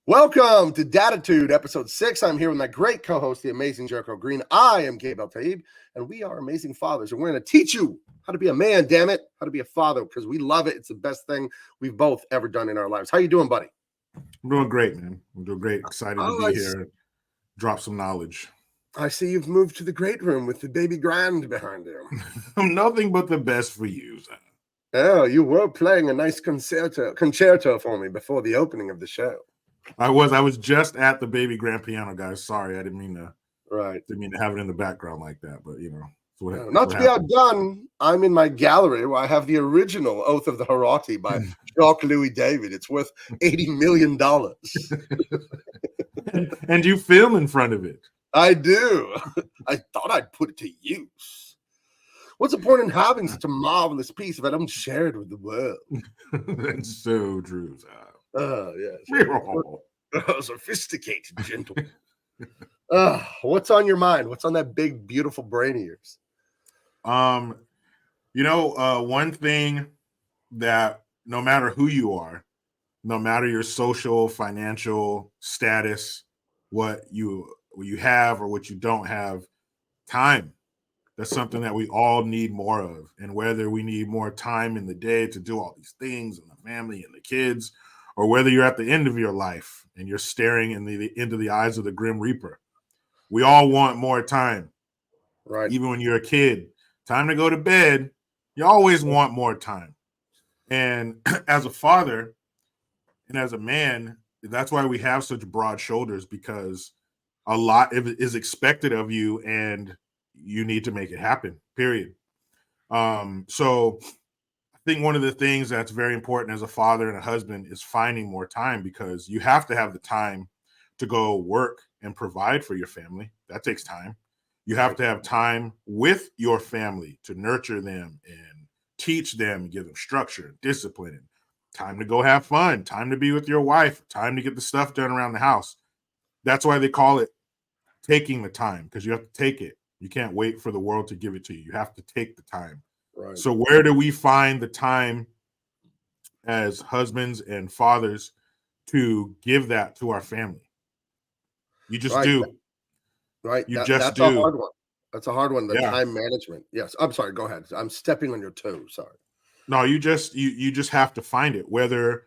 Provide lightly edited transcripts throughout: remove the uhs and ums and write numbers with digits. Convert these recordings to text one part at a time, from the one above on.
Welcome to Daditude, episode 6. I'm here with my great co-host, the amazing Jericho Green. I am Gabe Eltaeb, and we are amazing fathers. And we're going to teach you how to be a man, damn it, how to be a father, because we love it. It's the best thing we've both ever done in our lives. How you doing, buddy? I'm doing great, man. I'm doing great. Excited to be here. Drop some knowledge. I see you've moved to the great room with the baby grand behind you. Nothing but the best for you, son. Oh, you were playing a nice concerto for me before the opening of the show. I was just at the baby grand piano, guys. Sorry, I didn't mean to have it in the background like that, but you know. Not to be outdone, I'm in my gallery where I have the original Oath of the Herati by Jacques Louis David. It's worth $80 million. And you film in front of it. I do. I thought I'd put it to use. What's the point in having such a marvelous piece if I don't share it with the world? That's so true, Sam. Oh, yes. Sophisticated, gentle. What's on your mind? What's on that big, beautiful brain of yours? One thing that no matter who you are, no matter your social, financial status, what you have or what you don't have, time. That's something that we all need more of. And whether we need more time in the day to do all these things and the family and the kids, or whether you're at the end of your life and you're staring into the eyes of the Grim Reaper, we all want more time. Right. Even when you're a kid, time to go to bed, you always want more time. And as a father and as a man, that's why we have such broad shoulders, because a lot is expected of you and you need to make it happen, period. So I think one of the things that's very important as a father and a husband is finding more time, because you have to have the time to go work and provide for your family. That takes time. You have to have time with your family to nurture them and teach them, give them structure, discipline, and time to go have fun, time to be with your wife, time to get the stuff done around the house. That's why they call it taking the time, because you have to take it. You can't wait for the world to give it to you. You have to take the time. Right. So where do we find the time as husbands and fathers to give that to our family? You just do. Right. You that's do. A hard one. That's a hard one. The Yeah. Time management. Yes. I'm sorry. Go ahead. I'm stepping on your toes. Sorry. No, you just have to find it. Whether,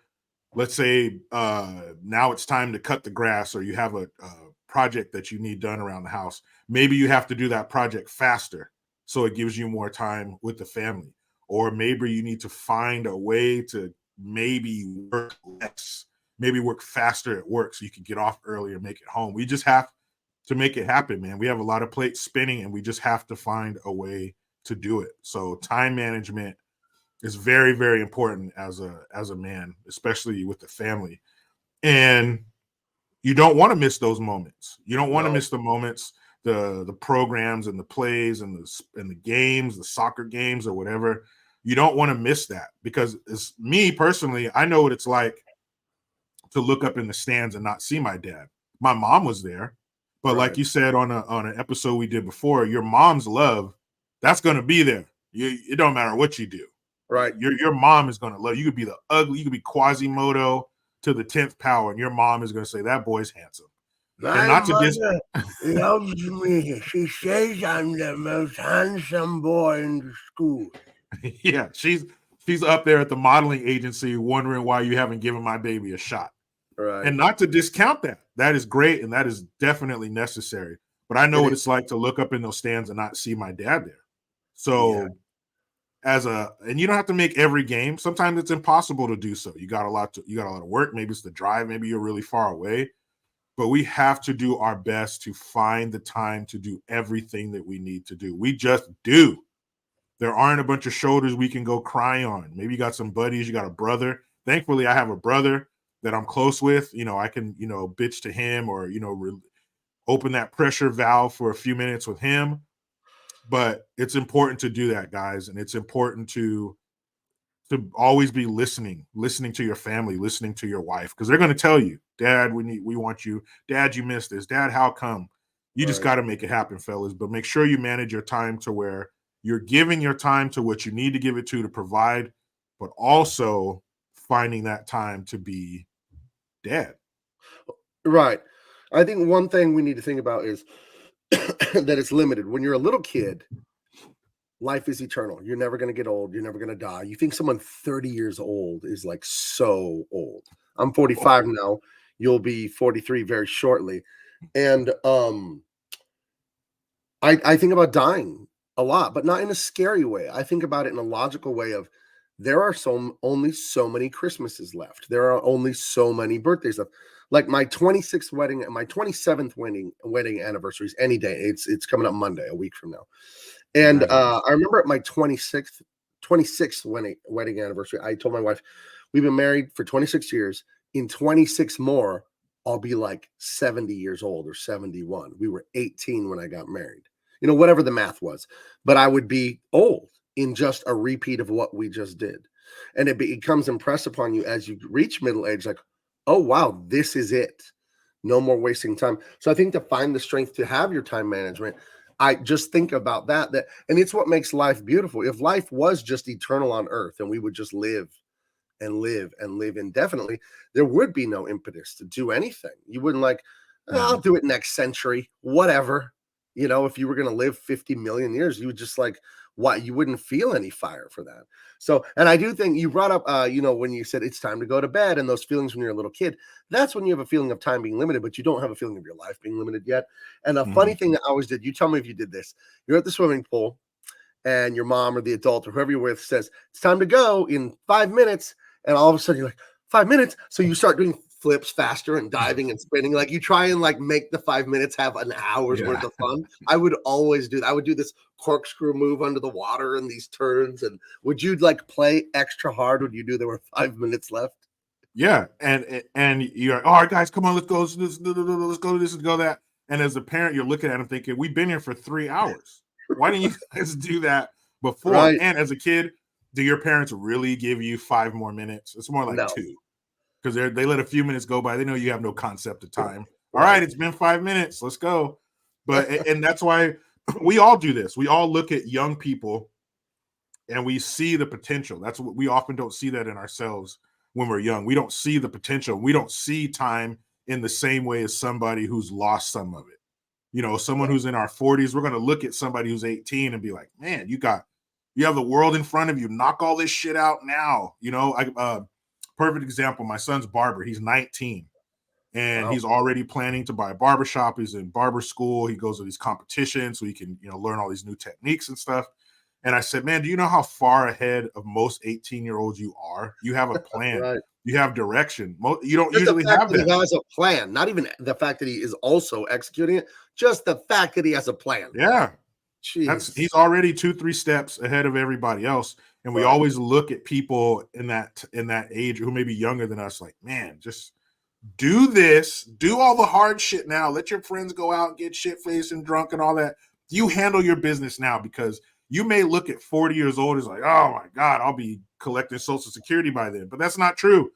let's say, now it's time to cut the grass, or you have a project that you need done around the house. Maybe you have to do that project faster, so it gives you more time with the family. Or maybe you need to find a way to maybe work less, maybe work faster at work so you can get off earlier, make it home. We just have to make it happen, man. We have a lot of plates spinning and we just have to find a way to do it. So time management is very, very important as a man, especially with the family. And you don't want to miss those moments. You don't want to miss the moments, the programs and the plays and the games, the soccer games or whatever. You don't want to miss that, because as me personally, I know what it's like to look up in the stands and not see my dad. My mom was there, but like you said on an episode we did before, your mom's love, that's going to be there. It don't matter what you do. Right. Your mom is going to love you. You could be the ugly, you could be Quasimodo to the 10th power, and your mom is going to say, that boy's handsome. My mother loves me. She says I'm the most handsome boy in the school. Yeah, She's up there at the modeling agency wondering why you haven't given my baby a shot. Right. And not to discount that. That is great, and that is definitely necessary. But I know what it's like to look up in those stands and not see my dad there. So and you don't have to make every game. Sometimes it's impossible to do so. You got a lot of work. Maybe it's the drive. Maybe you're really far away. But we have to do our best to find the time to do everything that we need to do. We just do. There aren't a bunch of shoulders we can go cry on. Maybe you got some buddies, you got a brother. Thankfully, I have a brother that I'm close with. I can, bitch to him or, open that pressure valve for a few minutes with him. But it's important to do that, guys. And it's important to always be listening to your family, listening to your wife, because they're going to tell you, Dad, we want you. Dad, you missed this. Dad, how come? You just got to make it happen, fellas. But make sure you manage your time to where you're giving your time to what you need to give it to provide, but also finding that time to be dad. Right. I think one thing we need to think about is that it's limited. When you're a little kid, life is eternal. You're never going to get old. You're never going to die. You think someone 30 years old is like so old. I'm 45 now. You'll be 43 very shortly. And I think about dying a lot, but not in a scary way. I think about it in a logical way of there are only so many Christmases left. There are only so many birthdays left. Like my 26th wedding and my 27th wedding anniversaries any day. It's coming up Monday, a week from now. And I remember at my 26th wedding anniversary, I told my wife, we've been married for 26 years. In 26 more, I'll be like 70 years old or 71. We were 18 when I got married. Whatever the math was, but I would be old in just a repeat of what we just did. And it becomes impressed upon you as you reach middle age, like, oh, wow, this is it. No more wasting time. So I think to find the strength to have your time management, I just think about that, and it's what makes life beautiful. If life was just eternal on earth and we would just live and live and live indefinitely, there would be no impetus to do anything. You wouldn't I'll do it next century, whatever. If you were going to live 50 million years, you would just why you wouldn't feel any fire for that. So, and I do think you brought up, when you said it's time to go to bed and those feelings when you're a little kid, that's when you have a feeling of time being limited, but you don't have a feeling of your life being limited yet. And a funny thing that I always did, you tell me if you did this, you're at the swimming pool and your mom or the adult or whoever you're with says, it's time to go in 5 minutes. And all of a sudden you're like, 5 minutes. So you start doing flips faster and diving and spinning. Like you try and make the 5 minutes have an hour's worth of fun. I would always do that. I would do this corkscrew move under the water and these turns. And would you play extra hard when you knew there were 5 minutes left? Yeah. And you're like, all right, guys, come on, let's go. Let's go this and go that. And as a parent, you're looking at them thinking, we've been here for 3 hours. Why didn't you guys do that before? Right. And as a kid, do your parents really give you 5 more minutes? It's more like 2. Because they let a few minutes go by. They know you have no concept of time. All right, it's been 5 minutes. Let's go. But and that's why we all do this. We all look at young people and we see the potential. That's what we often don't see that in ourselves when we're young. We don't see the potential. We don't see time in the same way as somebody who's lost some of it. Someone who's in our 40s, we're going to look at somebody who's 18 and be like, man, you have the world in front of you. Knock all this shit out now. Perfect example, my son's barber. He's 19 and he's already planning to buy a barbershop. He's in barber school. He goes to these competitions so he can, learn all these new techniques and stuff. And I said, man, do you know how far ahead of most 18-year-olds you are? You have a plan. Right. You have direction. You don't usually have that. He has a plan, not even the fact that he is also executing it, just the fact that he has a plan. Yeah. He's already 2-3 steps ahead of everybody else. And we always look at people in that age who may be younger than us, like, man, just do this, do all the hard shit now. Let your friends go out and get shit-faced and drunk and all that. You handle your business now, because you may look at 40 years old as like, oh my God, I'll be collecting Social Security by then. But that's not true.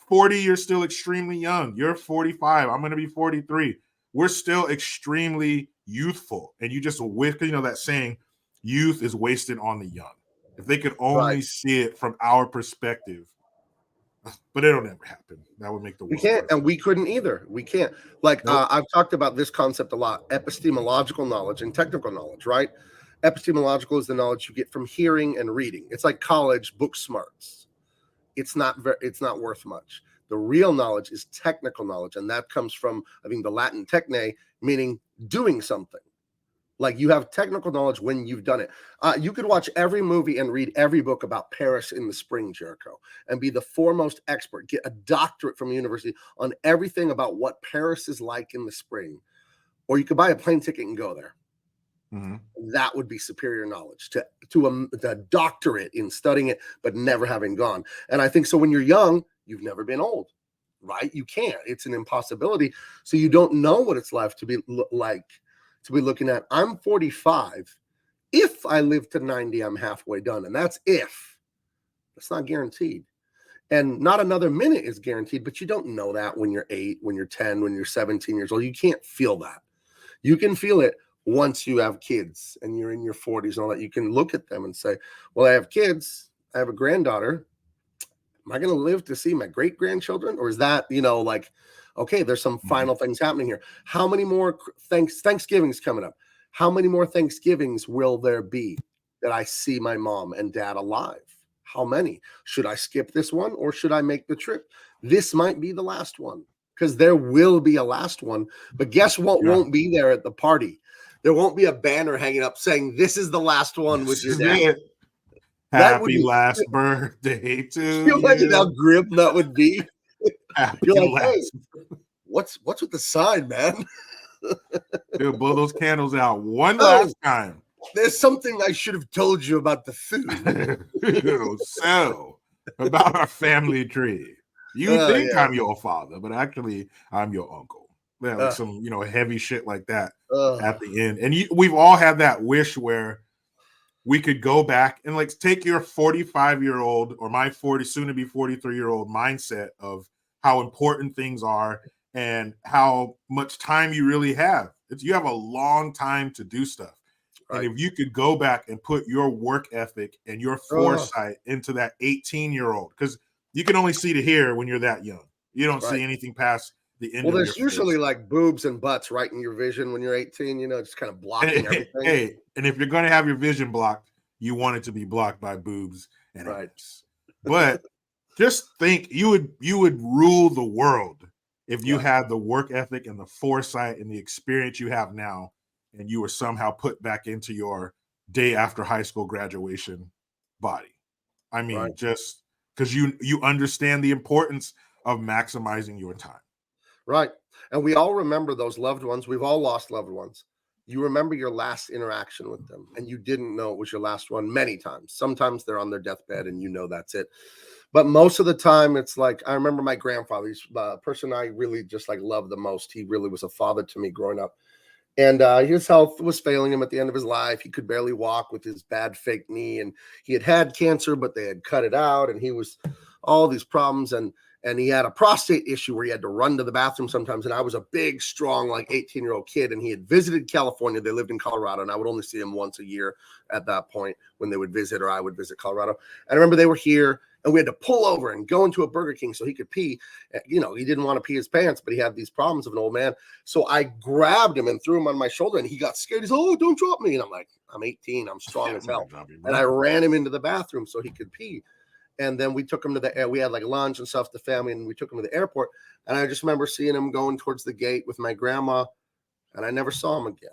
40, you're still extremely young. You're 45. I'm going to be 43. We're still extremely youthful. And you just that saying, youth is wasted on the young. If they could only see it from our perspective, but it'll never happen. That would make the world. We can't, and we couldn't either. We can't. I've talked about this concept a lot: epistemological knowledge and technical knowledge, right? Epistemological is the knowledge you get from hearing and reading. It's like college book smarts. It's not worth much. The real knowledge is technical knowledge, and that comes from, I think, the Latin techne, meaning doing something. Like you have technical knowledge when you've done it. You could watch every movie and read every book about Paris in the spring, Jericho, and be the foremost expert, get a doctorate from a university on everything about what Paris is like in the spring. Or you could buy a plane ticket and go there. Mm-hmm. That would be superior knowledge to a doctorate in studying it, but never having gone. And I think so when you're young, you've never been old, right? You can't. It's an impossibility. So you don't know what it's like to be looking at. I'm 45. If I live to 90, I'm halfway done. And that's if. That's not guaranteed. And not another minute is guaranteed, but you don't know that when you're 8, when you're 10, when you're 17 years old. You can't feel that. You can feel it once you have kids and you're in your 40s and all that. You can look at them and say, well, I have kids. I have a granddaughter. Am I going to live to see my great-grandchildren? Or is that, like, okay, there's some final things happening here. How many more Thanksgivings coming up? How many more Thanksgivings will there be that I see my mom and dad alive? How many? Should I skip this one or should I make the trip? This might be the last one because there will be a last one. But guess what won't be there at the party? There won't be a banner hanging up saying, this is the last one with your dad. Happy last birthday to you. Imagine how grim that would be. You're like, hey, what's with the sign, man? Dude, blow those candles out one last time. There's something I should have told you about the food. So, about our family tree. You think I'm your father, but actually I'm your uncle. Yeah, like some, heavy shit like that at the end. And we've all had that wish where we could go back and like take your 45-year-old or my soon to be 43-year-old mindset of how important things are and how much time you really have. You have a long time to do stuff. Right. And if you could go back and put your work ethic and your foresight into that 18-year-old, because you can only see to here when you're that young. You don't see anything past the end. Well, there's usually like boobs and butts right in your vision when you're 18, just kind of blocking everything. Hey, and if you're going to have your vision blocked, you want it to be blocked by boobs and hips. But just think you would rule the world if you had the work ethic and the foresight and the experience you have now, and you were somehow put back into your day after high school graduation body. I mean, just because you understand the importance of maximizing your time. Right. And we all remember those loved ones. We've all lost loved ones. You remember your last interaction with them, and you didn't know it was your last one many times. Sometimes they're on their deathbed, and that's it. But most of the time, it's like, I remember my grandfather, he's the person I really just like loved the most. He really was a father to me growing up. And his health was failing him at the end of his life. He could barely walk with his bad fake knee, and he had cancer, but they had cut it out, and he was all these problems. And he had a prostate issue where he had to run to the bathroom sometimes. And I was a big, strong, like 18-year-old kid. And he had visited California. They lived in Colorado. And I would only see him once a year at that point when they would visit, or I would visit Colorado. And I remember they were here and we had to pull over and go into a Burger King so he could pee. He didn't want to pee his pants, but he had these problems of an old man. So I grabbed him and threw him on my shoulder, and he got scared. He's, oh, don't drop me. And I'm like, I'm 18. I'm strong as hell. And I ran him into the bathroom so he could pee. And then we took him to we had like lunch and stuff, the family, and we took him to the airport. And I just remember seeing him going towards the gate with my grandma, and I never saw him again.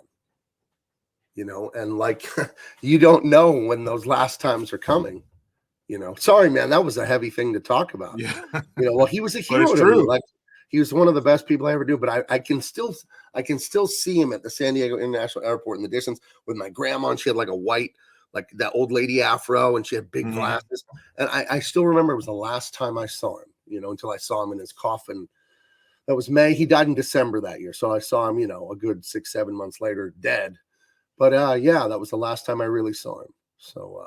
And like, you don't know when those last times are coming. Sorry, man, that was a heavy thing to talk about. Yeah. Well, he was a hero to me. Like, he was one of the best people I ever knew. But I can still see him at the San Diego International Airport in the distance with my grandma, and she had like a white, like that old lady afro, and she had big glasses. And I still remember it was the last time I saw him, until I saw him in his coffin. That was May. He died in December that year. So I saw him, a good 6-7 months later, dead. But that was the last time I really saw him. So,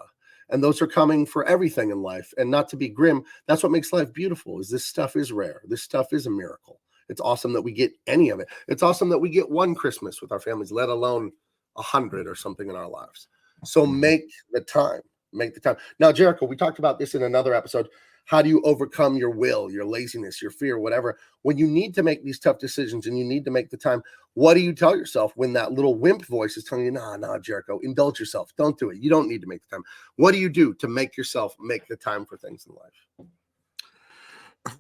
and those are coming for everything in life. And not to be grim, that's what makes life beautiful, is this stuff is rare. This stuff is a miracle. It's awesome that we get any of it. It's awesome that we get one Christmas with our families, let alone 100 or something in our lives. So make the time. Make the time. Now, Jericho, we talked about this in another episode. How do you overcome your will, your laziness, your fear, whatever? When you need to make these tough decisions and you need to make the time, what do you tell yourself when that little wimp voice is telling you, nah, Jericho, indulge yourself. Don't do it. You don't need to make the time. What do you do to make yourself make the time for things in life?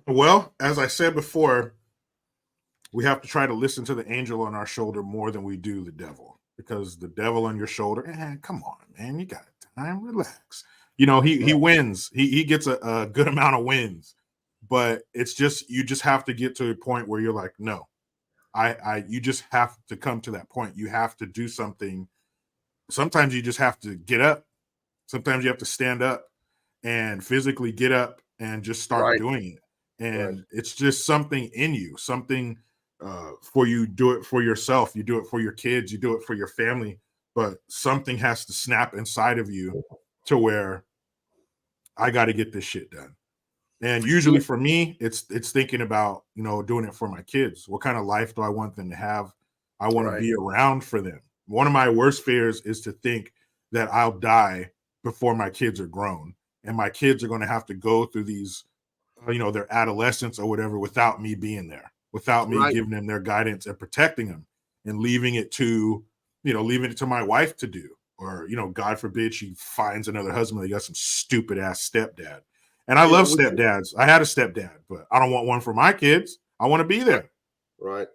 Well, as I said before, we have to try to listen to the angel on our shoulder more than we do the devil, because the devil on your shoulder, come on, man, you got time, relax. He wins. He gets a good amount of wins, but it's just, you just have to get to a point where you're like, no, you just have to come to that point. You have to do something. Sometimes you just have to get up. Sometimes you have to stand up and physically get up and just start doing it. And it's just something in you, something for you. Do it for yourself. You do it for your kids. You do it for your family. But something has to snap inside of you to where I got to get this shit done. And usually for me, it's thinking about, doing it for my kids. What kind of life do I want them to have? I want to be around for them. One of my worst fears is to think that I'll die before my kids are grown, and my kids are going to have to go through these, their adolescence or whatever, without me being there, without me giving them their guidance and protecting them, and leaving it to my wife to do. Or, God forbid she finds another husband that got some stupid ass stepdad. And I love stepdads. I had a stepdad, but I don't want one for my kids. I want to be there. Right.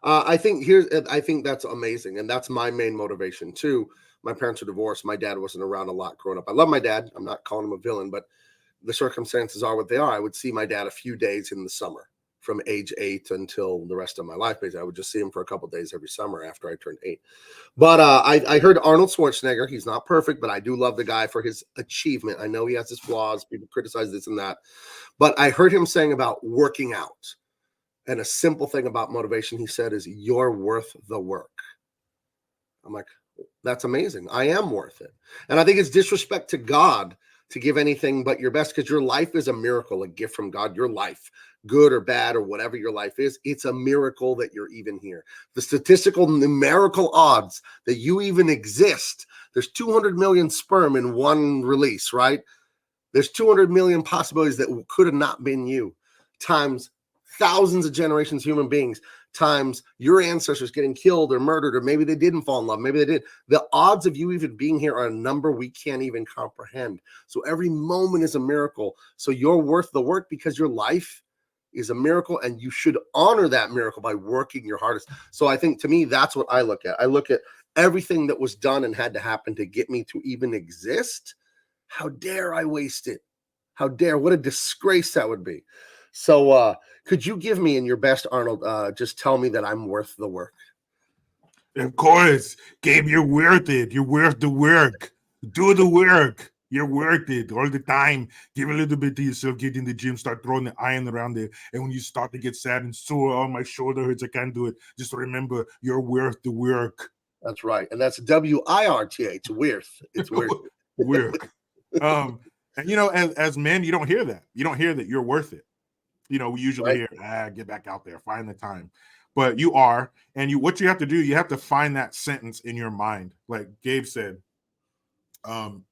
I think that's amazing. And that's my main motivation too. My parents are divorced. My dad wasn't around a lot growing up. I love my dad. I'm not calling him a villain, but the circumstances are what they are. I would see my dad a few days in the summer from age 8 until the rest of my life. Basically, I would just see him for a couple of days every summer after I turned 8. But I heard Arnold Schwarzenegger. He's not perfect, but I do love the guy for his achievement. I know he has his flaws. People criticize this and that. But I heard him saying about working out. And a simple thing about motivation, he said, is you're worth the work. I'm like, that's amazing. I am worth it. And I think it's disrespect to God to give anything but your best, because your life is a miracle, a gift from God. Your life, good or bad or whatever your life is, it's a miracle that you're even here. The statistical numerical odds that you even exist, there's 200 million sperm in one release, right? There's 200 million possibilities that could have not been you, times thousands of generations of human beings, times your ancestors getting killed or murdered, or maybe they didn't fall in love, maybe they did. The odds of you even being here are a number we can't even comprehend. So every moment is a miracle. So you're worth the work, because your life is a miracle, and you should honor that miracle by working your hardest. So I think, to me, that's what I look at. I look at everything that was done and had to happen to get me to even exist. How dare I waste it? How dare? What a disgrace that would be. So could you give me, in your best, Arnold, just tell me that I'm worth the work? Of course. Gabe, you're worth it. You're worth the work. Do the work. You're worth it all the time. Give a little bit to yourself. Get in the gym. Start throwing the iron around there. And when you start to get sad and sore, oh, my shoulder hurts, I can't do it. Just remember, you're worth the work. That's right. And that's WIRTH, worth. It's worth work. And, as men, you don't hear that. You don't hear that you're worth it. We usually hear, get back out there, find the time. But you are, and what you have to do, you have to find that sentence in your mind. Like Gabe said,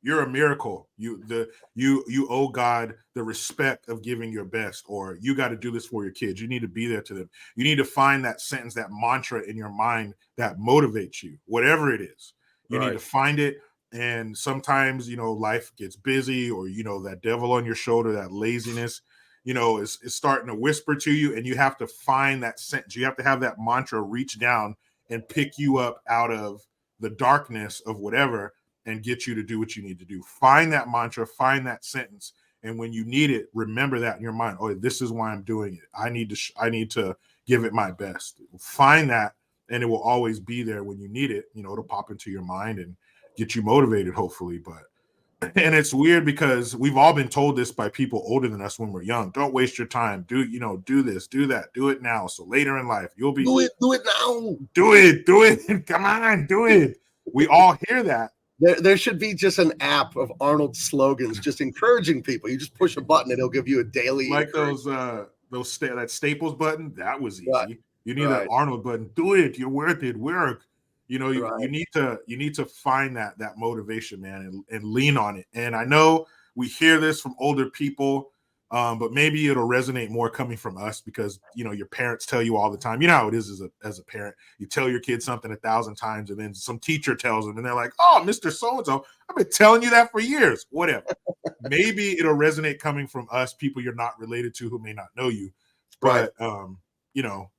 you're a miracle. You owe God the respect of giving your best, or you got to do this for your kids. You need to be there to them. You need to find that sentence, that mantra in your mind that motivates you, whatever it is. You need to find it. And sometimes, life gets busy, or, that devil on your shoulder, that laziness, is starting to whisper to you, and you have to find that sentence. You have to have that mantra reach down and pick you up out of the darkness of whatever and get you to do what you need to do. Find that mantra, find that sentence. And when you need it, remember that in your mind. Oh, this is why I'm doing it. I need to give it my best. Find that, and it will always be there when you need it. It'll pop into your mind and get you motivated, hopefully. And it's weird, because we've all been told this by people older than us when we're young. Don't waste your time. Do this, do that, do it now. So later in life, you'll be do it now. Do it. Come on, do it. We all hear that. There should be just an app of Arnold's slogans, just encouraging people. You just push a button and it'll give you a daily. Like that Staples button. That was easy. You need an Arnold button. Do it. You're worth it. Work. You know, Right. you need to find that motivation, man, and lean on it. And I know we hear this from older people, but maybe it'll resonate more coming from us because you know your parents tell you all the time. You know how it is as a parent. You tell your kid something 1,000 times, and then some teacher tells them, and they're like, "Oh, Mr. So and so, I've been telling you that for years." Whatever. Maybe it'll resonate coming from us, people you're not related to who may not know you, Right. but you know,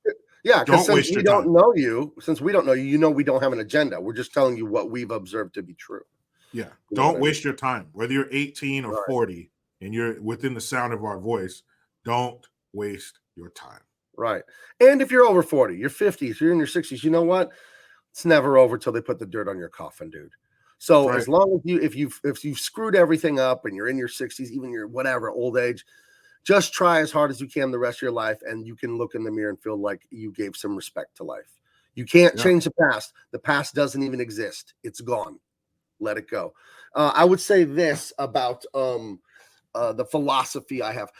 Yeah, because don't since waste we your don't time. know you, since we don't know you, you know we don't have an agenda. We're just telling you what we've observed to be true. Yeah. You know what Don't I mean? waste your time. Whether you're 18 or Right. 40 and you're within the sound of our voice, don't waste your time. Right. And if you're over 40, you're 50s, you're in your 60s, you know what? It's never over till they put the dirt on your coffin, dude. So Right. as long as if you've screwed everything up and you're in your 60s, even your whatever old age, just try as hard as you can the rest of your life, and you can look in the mirror and feel like you gave some respect to life. You can't Yeah. change the past. The past doesn't even exist. It's gone. Let it go. I would say this about the philosophy I have.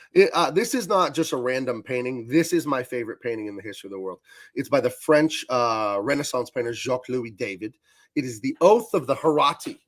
This is not just a random painting. This is my favorite painting in the history of the world. It's by the French Renaissance painter Jacques-Louis David. It is the Oath of the Herati.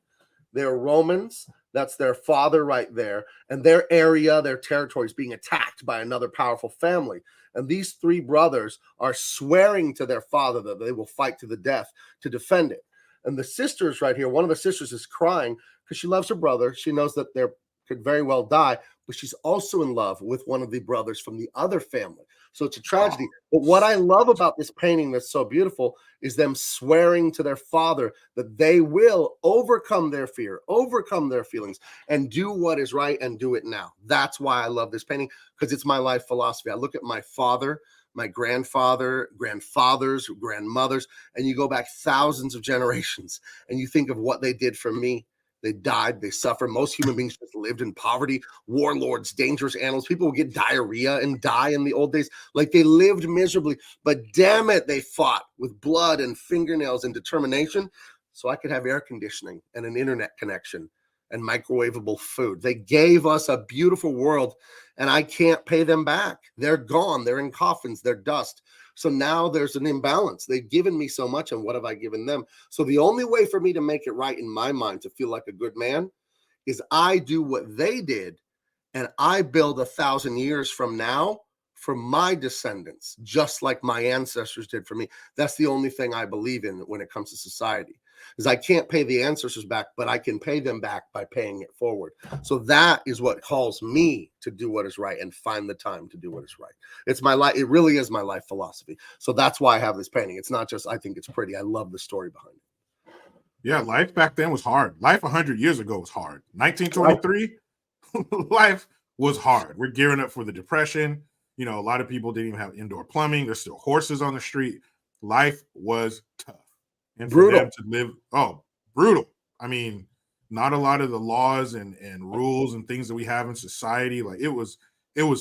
They're Romans. That's their father right there. And their area, their territory is being attacked by another powerful family. And these three brothers are swearing to their father that they will fight to the death to defend it. And the sisters right here, one of the sisters is crying because she loves her brother. She knows that they could very well die, but she's also in love with one of the brothers from the other family. So it's a tragedy. Oh, But what I love about this painting that's so beautiful is them swearing to their father that they will overcome their fear, overcome their feelings, and do what is right and do it now. That's why I love this painting, because it's my life philosophy. I look at my father, my grandfather, grandfathers, grandmothers, and you go back thousands of generations and you think of what they did for me. They died, they suffered. Most human beings just lived in poverty, warlords, dangerous animals. People would get diarrhea and die in the old days. Like they lived miserably, but damn it, they fought with blood and fingernails and determination so I could have air conditioning and an internet connection and microwavable food. They gave us a beautiful world, and I can't pay them back. They're gone. They're in coffins. They're dust. So now there's an imbalance. They've given me so much, and what have I given them? So the only way for me to make it right in my mind to feel like a good man is I do what they did, and I build 1,000 years from now for my descendants, just like my ancestors did for me. That's the only thing I believe in when it comes to society, is I can't pay the ancestors back, but I can pay them back by paying it forward. So that is what calls me to do what is right and find the time to do what is right. It's my life. It really is my life philosophy. So that's why I have this painting. It's not just I think it's pretty. I love the story behind it. yeah. Life back then was hard. Life 100 years ago was hard. Right. 1923, life was hard. We're gearing up for the Depression. You know, a lot of people didn't even have indoor plumbing. There's still horses on the street. Life was tough. And for them Brutal. to live, brutal. I mean, not a lot of the laws and rules and things that we have in society. Like it was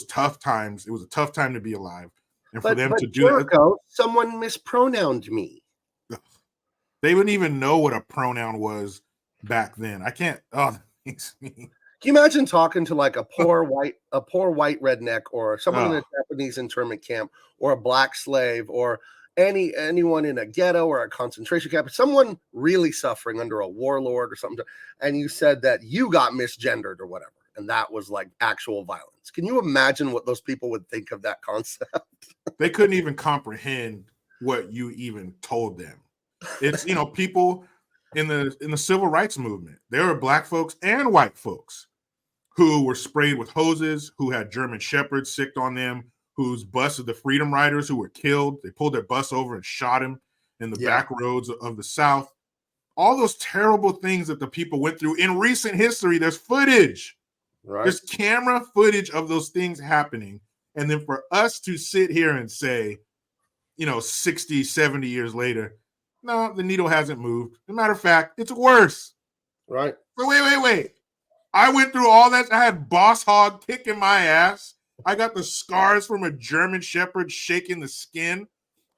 tough times. It was a tough time to be alive. And for But them but to do that, Jericho, someone mispronounced me. they wouldn't even know what a pronoun was back then. I can't, that makes me. Can you imagine talking to like a poor white redneck, or someone in a Oh, Japanese internment camp, or a black slave, or anyone in a ghetto or a concentration camp, someone really suffering under a warlord or something, and you said that you got misgendered or whatever, and that was like actual violence. Can you imagine what those people would think of that concept? they couldn't even comprehend what you even told them. It's people in the civil rights movement. There were black folks and white folks who were sprayed with hoses, who had German shepherds sicked on them, whose bus of the Freedom Riders who were killed. They pulled their bus over and shot him in the Yeah, back roads of the South. All those terrible things that the people went through in recent history. There's footage. right. There's camera footage of those things happening. And then for us to sit here and say, 60, 70 years later, no, the needle hasn't moved. As a matter of fact, it's worse. Right. But wait. I went through all that. I had Boss Hog kicking my ass. I got the scars from a German Shepherd shaking the skin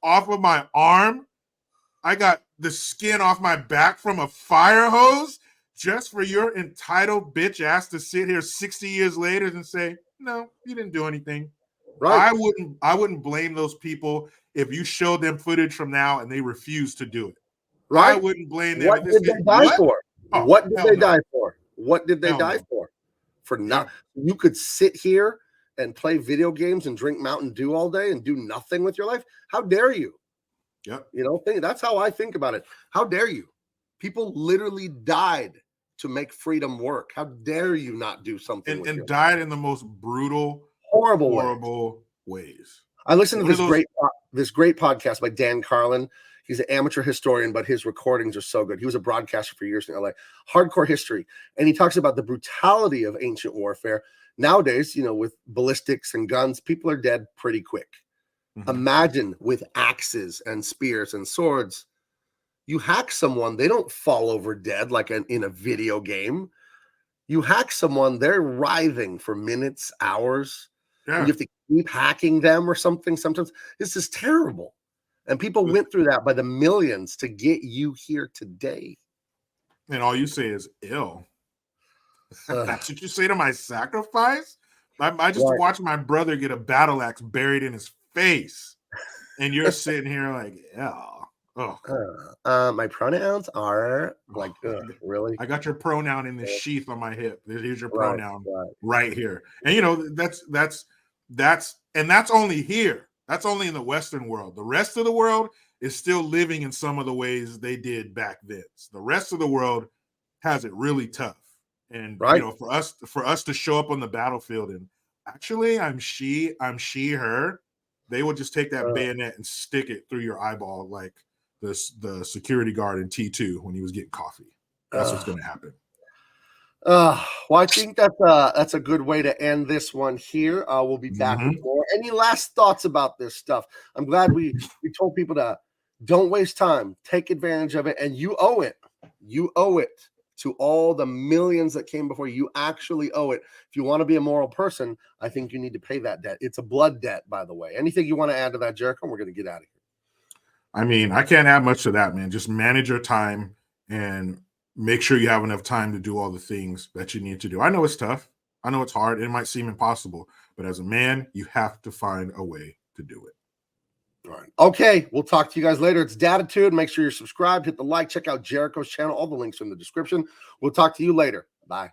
off of my arm. I got the skin off my back from a fire hose just for your entitled bitch ass to sit here 60 years later and say, no, you didn't do anything. Right. I wouldn't blame those people if you showed them footage from now and they refuse to do it. right? I wouldn't blame them. What did they die for? Oh, What did they no. die for? What did they Hell die no. for? For not. Yeah. You could sit here and play video games and drink Mountain Dew all day and do nothing with your life. How dare you? Yep. You know, that's how I think about it. How dare you? People literally died to make freedom work. How dare you not do something and died in the most brutal, horrible ways. I listened to this great podcast by Dan Carlin. He's an amateur historian, but his recordings are so good. He was a broadcaster for years in LA, hardcore history. And he talks about the brutality of ancient warfare. Nowadays, you know, with ballistics and guns, people are dead pretty quick. Mm-hmm. Imagine with axes and spears and swords. You hack someone, they don't fall over dead like in a video game. You hack someone, they're writhing for minutes, hours. Yeah. And you have to keep hacking them or something. Sometimes this is terrible. And people went through that by the millions to get you here today. And all you say is ill. That's what you say to my sacrifice? I just watched my brother get a battle axe buried in his face. And you're sitting here like, my pronouns are like, really? I got your pronoun in the sheath on my hip. Here's your pronoun right here. And you know, that's only here. That's only in the Western world. The rest of the world is still living in some of the ways they did back then. The rest of the world has it really tough. And you know, for us to show up on the battlefield and actually I'm she, her, they will just take that bayonet and stick it through your eyeball like the security guard in T2 when he was getting coffee. That's what's going to happen. Well, I think that's a good way to end this one here. We'll be back with more. Any last thoughts about this stuff? I'm glad we told people to don't waste time, take advantage of it, and you owe it. You owe it to all the millions that came before you. You actually owe it. If you want to be a moral person, I think you need to pay that debt. It's a blood debt, by the way. Anything you want to add to that, Jericho? We're going to get out of here. I mean, I can't add much to that, man. Just manage your time and make sure you have enough time to do all the things that you need to do. I know it's tough. I know it's hard. It might seem impossible, but as a man, you have to find a way to do it. All right. Okay. We'll talk to you guys later. It's Daditude. Make sure you're subscribed, hit the like, check out Jericho's channel. All the links are in the description. We'll talk to you later. Bye.